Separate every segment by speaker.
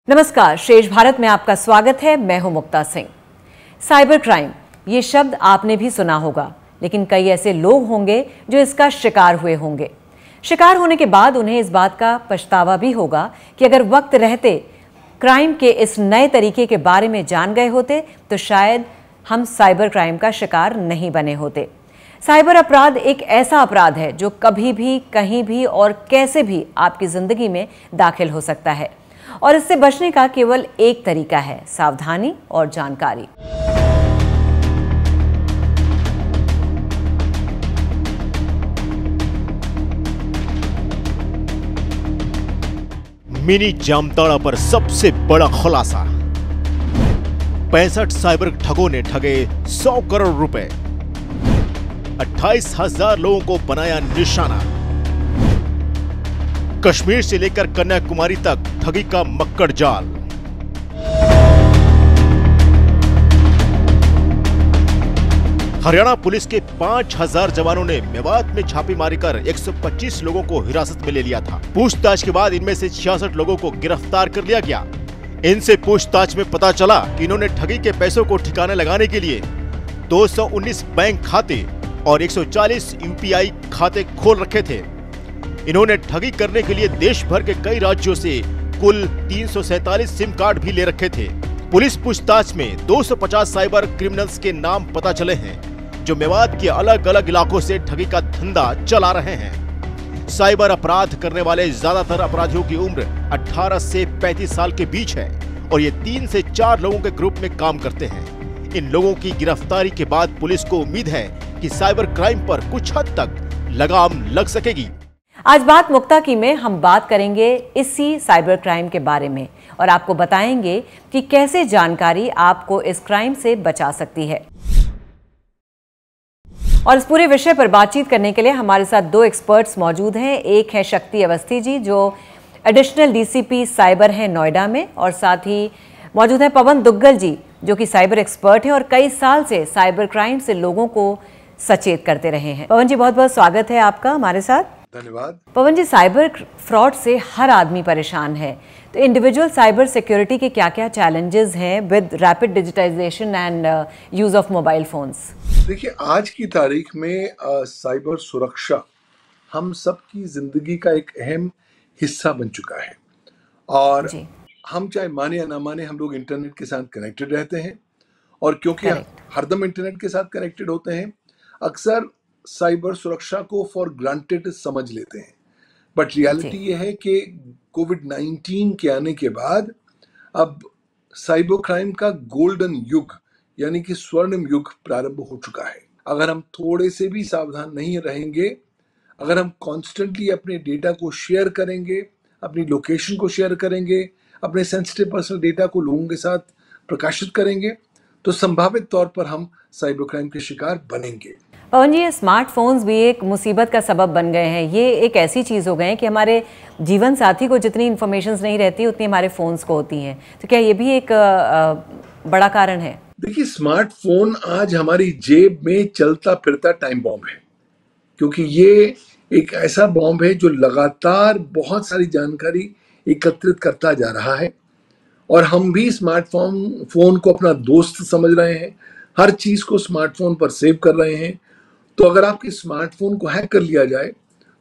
Speaker 1: नमस्कार, शेष भारत में आपका स्वागत है। मैं हूं मुक्ता सिंह। साइबर क्राइम, ये शब्द आपने भी सुना होगा, लेकिन कई ऐसे लोग होंगे जो इसका शिकार हुए होंगे। शिकार होने के बाद उन्हें इस बात का पछतावा भी होगा कि अगर वक्त रहते क्राइम के इस नए तरीके के बारे में जान गए होते तो शायद हम साइबर क्राइम का शिकार नहीं बने होते। साइबर अपराध एक ऐसा अपराध है जो कभी भी, कहीं भी और कैसे भी आपकी जिंदगी में दाखिल हो सकता है, और इससे बचने का केवल एक तरीका है, सावधानी और जानकारी।
Speaker 2: मिनी जामताड़ा पर सबसे बड़ा खुलासा। 65 साइबर ठगों ने ठगे 100 करोड़ रुपए। 28,000 लोगों को बनाया निशाना। कश्मीर से लेकर कन्याकुमारी तक ठगी का मक्कड़ जाल। हरियाणा पुलिस के 5,000 जवानों ने मेवात में छापेमारी कर 125 लोगों को हिरासत में ले लिया था। पूछताछ के बाद इनमें से 66 लोगों को गिरफ्तार कर लिया गया। इनसे पूछताछ में पता चला कि इन्होंने ठगी के पैसों को ठिकाने लगाने के लिए 219 बैंक खाते और 140 यूपीआई खाते खोल रखे थे। इन्होंने ठगी करने के लिए देश भर के कई राज्यों से कुल 347 सिम कार्ड भी ले रखे थे। पुलिस पूछताछ में 250 साइबर क्रिमिनल्स के नाम पता चले हैं जो मेवात के अलग अलग इलाकों से ठगी का धंधा चला रहे हैं। साइबर अपराध करने वाले ज्यादातर अपराधियों की उम्र 18 से 35 साल के बीच है और ये 3 से 4 लोगों के ग्रुप में काम करते हैं। इन लोगों की गिरफ्तारी के बाद पुलिस को उम्मीद है कि साइबर क्राइम पर कुछ हद तक लगाम लग सकेगी।
Speaker 1: आज बात मुक्ता की में हम बात करेंगे इसी साइबर क्राइम के बारे में और आपको बताएंगे कि कैसे जानकारी आपको इस क्राइम से बचा सकती है। और इस पूरे विषय पर बातचीत करने के लिए हमारे साथ 2 एक्सपर्ट्स मौजूद हैं। एक है शक्ति अवस्थी जी, जो एडिशनल डीसीपी साइबर हैं नोएडा में, और साथ ही मौजूद है पवन दुग्गल जी, जो कि साइबर एक्सपर्ट हैं और कई साल से साइबर क्राइम से लोगों को सचेत करते रहे हैं। पवन जी, बहुत बहुत स्वागत है आपका हमारे साथ।
Speaker 3: धन्यवाद।
Speaker 1: पवन जी, साइबर फ्रॉड से हर आदमी परेशान है, तो इंडिविजुअल साइबर सिक्योरिटी के क्या क्या चैलेंजेस हैं with rapid digitization and use of mobile phones?
Speaker 3: देखिए, आज की तारीख में साइबर सुरक्षा हम सबकी जिंदगी का एक अहम हिस्सा बन चुका है और हम चाहे माने या ना माने, हम लोग इंटरनेट के साथ कनेक्टेड रहते हैं और क्योंकि हरदम इंटरनेट के साथ कनेक्टेड होते हैं, अक्सर साइबर सुरक्षा को फॉर ग्रांटेड समझ लेते हैं। बट रियलिटी ये है कि कोविड-19 के आने के बाद अब साइबर क्राइम का गोल्डन युग यानी कि स्वर्णिम युग प्रारंभ हो चुका है। अगर हम थोड़े से भी सावधान नहीं रहेंगे, अगर हम कॉन्स्टेंटली अपने डेटा को शेयर करेंगे, अपनी लोकेशन को शेयर करेंगे, अपने सेंसिटिव पर्सनल डेटा को लोगों के साथ प्रकाशित करेंगे, तो संभावित तौर पर हम साइबर क्राइम के शिकार बनेंगे।
Speaker 1: पवन जी, स्मार्टफोन्स भी एक मुसीबत का सबब बन गए हैं। ये एक ऐसी चीज़ हो गए हैं कि हमारे जीवन साथी को जितनी इन्फॉर्मेशंस नहीं रहती उतनी हमारे फ़ोन्स को होती हैं, तो क्या ये भी एक बड़ा कारण है?
Speaker 3: देखिए, स्मार्टफोन आज हमारी जेब में चलता फिरता टाइम बॉम्ब है, क्योंकि ये एक ऐसा बॉम्ब है जो लगातार बहुत सारी जानकारी एकत्रित करता जा रहा है और हम भी स्मार्टफोन को अपना दोस्त समझ रहे हैं, हर चीज़ को स्मार्टफोन पर सेव कर रहे हैं। तो अगर आपके स्मार्टफोन को हैक कर लिया जाए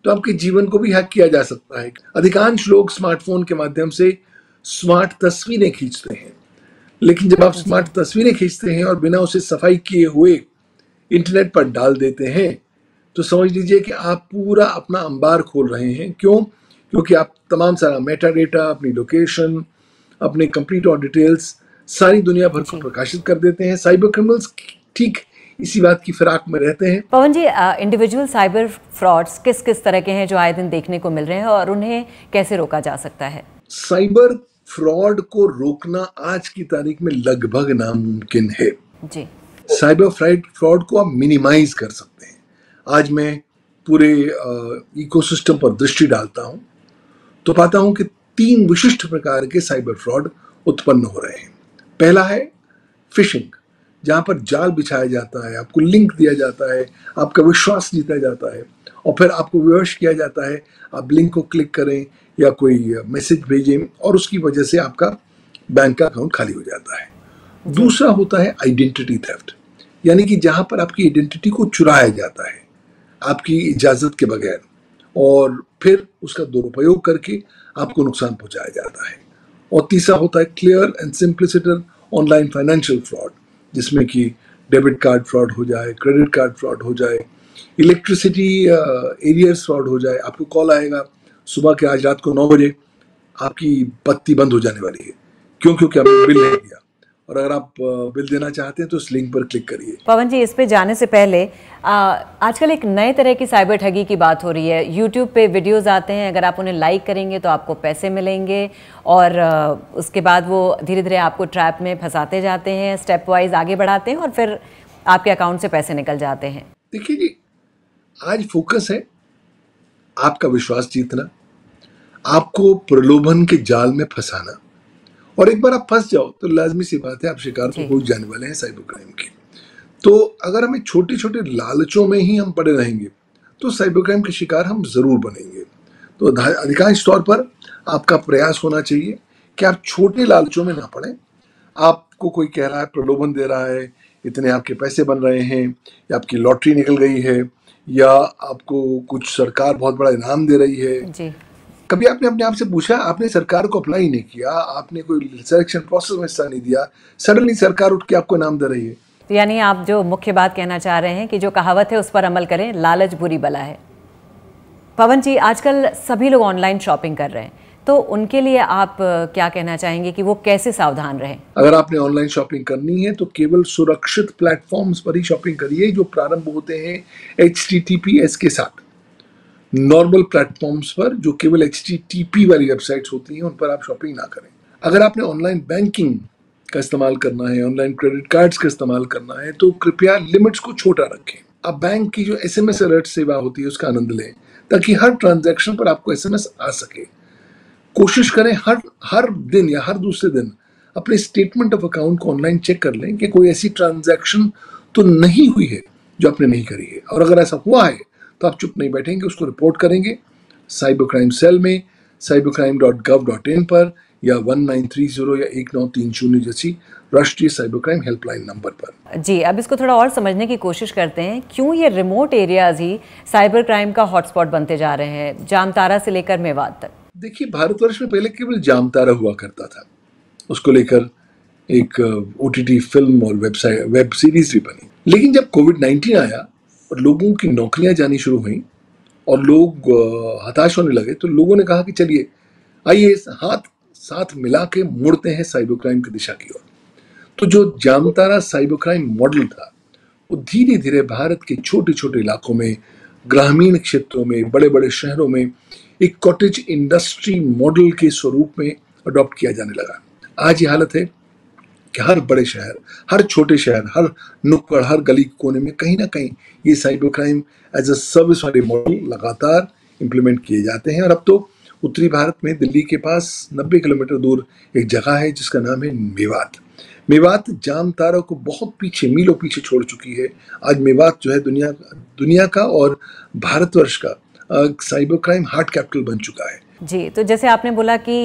Speaker 3: तो आपके जीवन को भी हैक किया जा सकता है। अधिकांश लोग स्मार्टफोन के माध्यम से स्मार्ट तस्वीरें खींचते हैं, लेकिन जब आप स्मार्ट तस्वीरें खींचते हैं और बिना उसे सफाई किए हुए इंटरनेट पर डाल देते हैं तो समझ लीजिए कि आप पूरा अपना अंबार खोल रहे हैं। क्यों? क्योंकि आप तमाम सारा मेटा डेटा, अपनी लोकेशन, अपने कंप्लीट और डिटेल्स सारी दुनिया भर को प्रकाशित कर देते हैं। साइबर क्रिमिनल्स ठीक इसी बात की फिराक में रहते हैं।
Speaker 1: पवन जी, इंडिविजुअल साइबर फ्रॉड्स किस किस तरह के हैं जो आए दिन देखने को मिल रहे हैं और उन्हें कैसे रोका जा सकता है?
Speaker 3: साइबर फ्रॉड को रोकना आज की तारीख में लगभग नामुमकिन है
Speaker 1: जी।
Speaker 3: साइबर फ्रॉड को आप मिनिमाइज कर सकते हैं। आज मैं पूरे इकोसिस्टम पर दृष्टि डालता हूं तो पाता हूं कि 3 विशिष्ट प्रकार के साइबर फ्रॉड उत्पन्न हो रहे हैं। पहला है फिशिंग, जहां पर जाल बिछाया जाता है, आपको लिंक दिया जाता है, आपका विश्वास जीता जाता है और फिर आपको विवश किया जाता है आप लिंक को क्लिक करें या कोई मैसेज भेजें और उसकी वजह से आपका बैंक का अकाउंट खाली हो जाता है। दूसरा होता है आइडेंटिटी थेफ्ट, यानी कि जहां पर आपकी आइडेंटिटी को चुराया जाता है आपकी इजाजत के बगैर और फिर उसका दुरुपयोग करके आपको नुकसान पहुंचाया जाता है। और तीसरा होता है clear and simpliciter online financial fraud, जिसमें कि डेबिट कार्ड फ्रॉड हो जाए, क्रेडिट कार्ड फ्रॉड हो जाए, इलेक्ट्रिसिटी एरियर्स फ्रॉड हो जाए। आपको कॉल आएगा सुबह के, आज रात को 9 बजे आपकी बत्ती बंद हो जाने वाली है, क्योंकि आपने बिल नहीं दिया, और अगर आप बिल देना चाहते हैं तो इस लिंक पर क्लिक करिए।
Speaker 1: पवन जी, इस पे जाने से पहले आजकल एक नए तरह की साइबर ठगी की बात हो रही है। यूट्यूब पे वीडियोस आते हैं, अगर आप उन्हें लाइक करेंगे तो आपको पैसे मिलेंगे, और उसके बाद वो धीरे धीरे आपको ट्रैप में फंसाते जाते हैं, स्टेप वाइज आगे बढ़ाते हैं और फिर आपके अकाउंट से पैसे निकल जाते हैं।
Speaker 3: देखिए जी, आज फोकस है आपका विश्वास जीतना, आपको प्रलोभन के जाल में फंसाना, और एक बार आप फंस जाओ तो लाजमी सी बात है आप शिकार तो हो जाने वाले हैं साइबर क्राइम के। तो अगर हमें छोटे छोटे लालचों में ही हम पड़े रहेंगे तो साइबर क्राइम के शिकार हम जरूर बनेंगे। तो अधिकांश तौर पर आपका प्रयास होना चाहिए कि आप छोटे लालचों में ना पड़े। आपको कोई कह रहा है, प्रलोभन दे रहा है, इतने आपके पैसे बन रहे हैं, या आपकी लॉटरी निकल गई है, या आपको कुछ सरकार बहुत बड़ा इनाम दे रही है
Speaker 1: जी।
Speaker 3: कभी आपने अपने आप से पूछा, आपने सरकार को अप्लाई नहीं किया, आपने कोई सिलेक्शन प्रोसेस में हिस्सा नहीं दिया, सडनली सरकार उठ के आपको इनाम दे रही है।
Speaker 1: तो यानी आप जो मुख्य बात कहना चाह रहे हैं कि जो कहावत है उस पर अमल करें, लालच बुरी बला है। पवन जी, आजकल सभी लोग ऑनलाइन शॉपिंग कर रहे हैं, तो उनके लिए आप क्या कहना चाहेंगे कि वो कैसे सावधान रहें?
Speaker 3: अगर आपने ऑनलाइन शॉपिंग करनी है तो केवल सुरक्षित प्लेटफॉर्म्स पर ही शॉपिंग करिए जो प्रारंभ होते हैं HTTPS के साथ। नॉर्मल प्लेटफॉर्म्स पर जो केवल HTTP वाली वेबसाइट्स होती हैं उन पर आप शॉपिंग ना करें। अगर आपने ऑनलाइन बैंकिंग का इस्तेमाल करना है, ऑनलाइन क्रेडिट कार्ड्स का इस्तेमाल करना है, तो कृपया लिमिट्स को छोटा रखें। आप बैंक की जो SMS अलर्ट सेवा होती है उसका आनंद लें, ताकि हर ट्रांजैक्शन पर आपको SMS आ सके। कोशिश करें हर दिन या हर दूसरे दिन अपने स्टेटमेंट ऑफ अकाउंट को ऑनलाइन चेक कर लें कि कोई ऐसी ट्रांजैक्शन तो नहीं हुई है जो आपने नहीं करी है, और अगर ऐसा हुआ है तो आप चुप नहीं बैठेंगे, उसको रिपोर्ट करेंगे साइबर क्राइम सेल में, cybercrime.gov.in पर, या 1930 या 1930 जैसी राष्ट्रीय साइबर क्राइम हेल्पलाइन नंबर पर।
Speaker 1: जी, अब इसको थोड़ा और समझने की कोशिश करते हैं। क्यों ये रिमोट एरियाज ही साइबर क्राइम का हॉटस्पॉट बनते जा रहे हैं, जामतारा से लेकर मेवात तक? देखिए,
Speaker 3: भारतवर्ष में पहले केवल जामतारा हुआ करता था, उसको लेकर एक OTT फिल्म और वेब सीरीज भी बनी। लेकिन जब कोविड-19 आया और लोगों की नौकरियां जानी शुरू हुई और लोग हताश होने लगे, तो लोगों ने कहा कि चलिए आइए हाथ साथ मिला के मुड़ते हैं साइबर क्राइम की दिशा की ओर। तो जो जामतारा साइबर क्राइम मॉडल था वो धीरे धीरे भारत के छोटे छोटे इलाकों में, ग्रामीण क्षेत्रों में, बड़े बड़े शहरों में एक कॉटेज इंडस्ट्री मॉडल के स्वरूप में अडॉप्ट किया जाने लगा। आज ये हालत है कि हर बड़े शहर, हर छोटे शहर, हर नुक्कड़, हर गली कोने में कहीं ना कहीं ये cyber crime as a service वाले मॉडल लगातार इंप्लीमेंट किए जाते हैं। और अब तो उत्तरी भारत में दिल्ली के पास 90 किलोमीटर दूर एक जगह है जिसका नाम है मेवात। मेवात जामतारा को बहुत पीछे, मीलों पीछे छोड़ चुकी है। आज मेवात जो है दुनिया का और भारतवर्ष का साइबर क्राइम हार्ट कैपिटल बन चुका है।
Speaker 1: जी, तो जैसे आपने बोला कि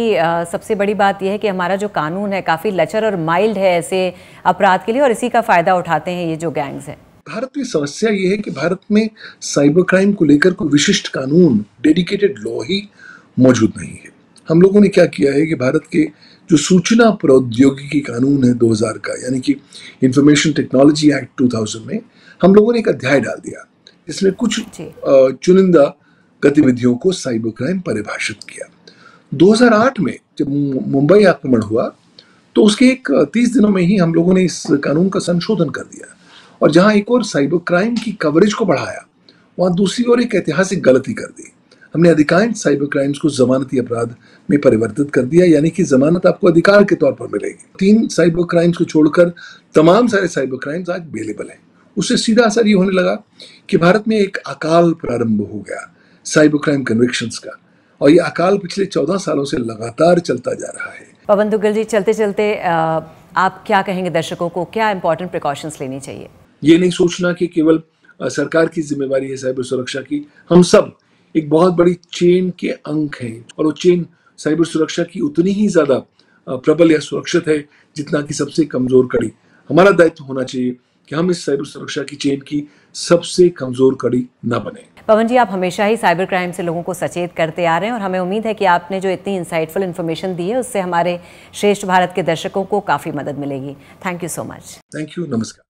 Speaker 1: सबसे बड़ी बात यह है कि हमारा जो कानून है काफ़ी लचर और माइल्ड है ऐसे अपराध के लिए, और इसी का फ़ायदा उठाते हैं ये जो गैंग्स हैं।
Speaker 3: भारत में समस्या ये है कि भारत में साइबर क्राइम को लेकर कोई विशिष्ट कानून, डेडिकेटेड लॉ ही मौजूद नहीं है। हम लोगों ने क्या किया है कि भारत के जो सूचना प्रौद्योगिकी कानून है 2000 का, यानी कि इंफॉर्मेशन टेक्नोलॉजी एक्ट 2000 में हम लोगों ने एक अध्याय डाल दिया जिसमें कुछ चुनिंदा गतिविधियों को साइबर क्राइम परिभाषित किया। 2008 में जब मुंबई आक्रमण हुआ तो उसके एक 30 दिनों में ही हम लोगों ने इस कानून का संशोधन कर दिया, और जहां एक और साइबर क्राइम की कवरेज को बढ़ाया, वहां दूसरी ओर एक ऐतिहासिक गलती कर दी। हमने अधिकांश साइबर क्राइम्स को जमानती अपराध में परिवर्तित कर दिया, यानी कि जमानत आपको अधिकार के तौर पर मिलेगी। 3 साइबर क्राइम्स को छोड़कर तमाम सारे साइबर क्राइम्स आज बेलेबल हैं। उससे सीधा असर ये होने लगा कि भारत में एक अकाल प्रारंभ हो गया साइबर क्राइम कन्विक्शंस का, और ये अकाल पिछले 14 सालों से लगातार चलता जा रहा है।
Speaker 1: पवन दुग्गल जी, चलते चलते आप क्या कहेंगे दर्शकों को, क्या इंपॉर्टेंट प्रिकॉशंस लेनी चाहिए?
Speaker 3: ये नहीं सोचना कि केवल सरकार की जिम्मेवारी है साइबर सुरक्षा की। हम सब एक बहुत बड़ी चेन के अंग हैं, और वो चेन साइबर सुरक्षा की उतनी ही ज्यादा प्रबल या सुरक्षित है जितना कि सबसे कमजोर कड़ी। हमारा दायित्व होना चाहिए कि हम इस साइबर सुरक्षा की चेन की सबसे कमजोर कड़ी न बने।
Speaker 1: पवन जी, आप हमेशा ही साइबर क्राइम से लोगों को सचेत करते आ रहे हैं और हमें उम्मीद है कि आपने जो इतनी इंसाइटफुल इन्फॉर्मेशन दी है उससे हमारे श्रेष्ठ भारत के दर्शकों को काफ़ी मदद मिलेगी। Thank you so much.
Speaker 3: Thank you, नमस्कार।